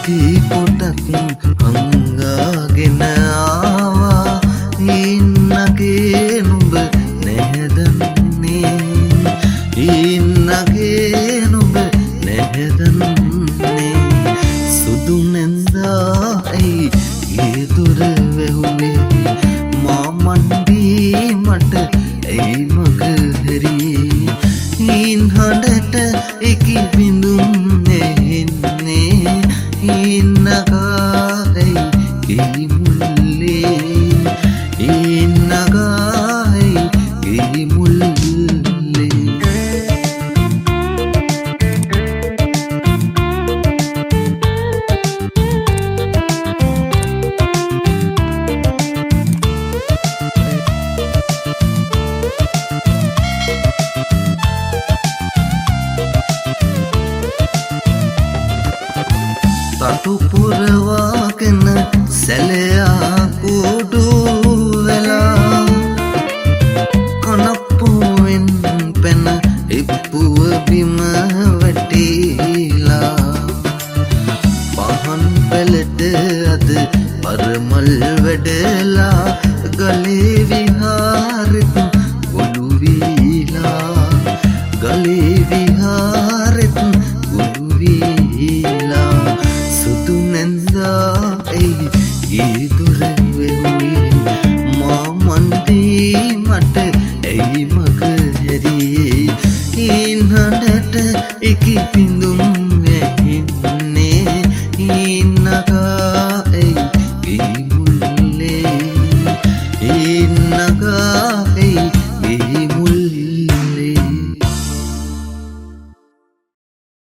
කී පොටක් හංගාගෙන ආවා ඉන්නගේ නුඹ නැහැදන්නේ ඉන්නගේ නුඹ නැහැදන්නේ සුදු නැන්දා ඇයි ගේ දොර වැහුවේ මා මණ්ඩී මට ඇයි මග හැරියේ ඉන් හඬට එකි බිඳුම් නැහෙන්නේ ඉන්නගායි ගෙයි මුල්ලේ ඉන්නගායි ගෙයි මුල්ලේ තටු පුරවාගෙන සැලයා කුඩු වෙලා කනප්පුවෙන් පැන ඉප්පුව බිම වැටිලා පහන් පැලට අද පරමල් වැඩලා ගලේ විහාරෙත් ගොළු වීලා ගලේ විහාරෙත් ගොළු වීලා සුදු නැන්දා ඇයි ගේ දොර වැහුවේ මා මණ්ඩී මට ඇයි මග හැරියේ ඉන් හඬට එකි බිඳුම් වැහින්නේ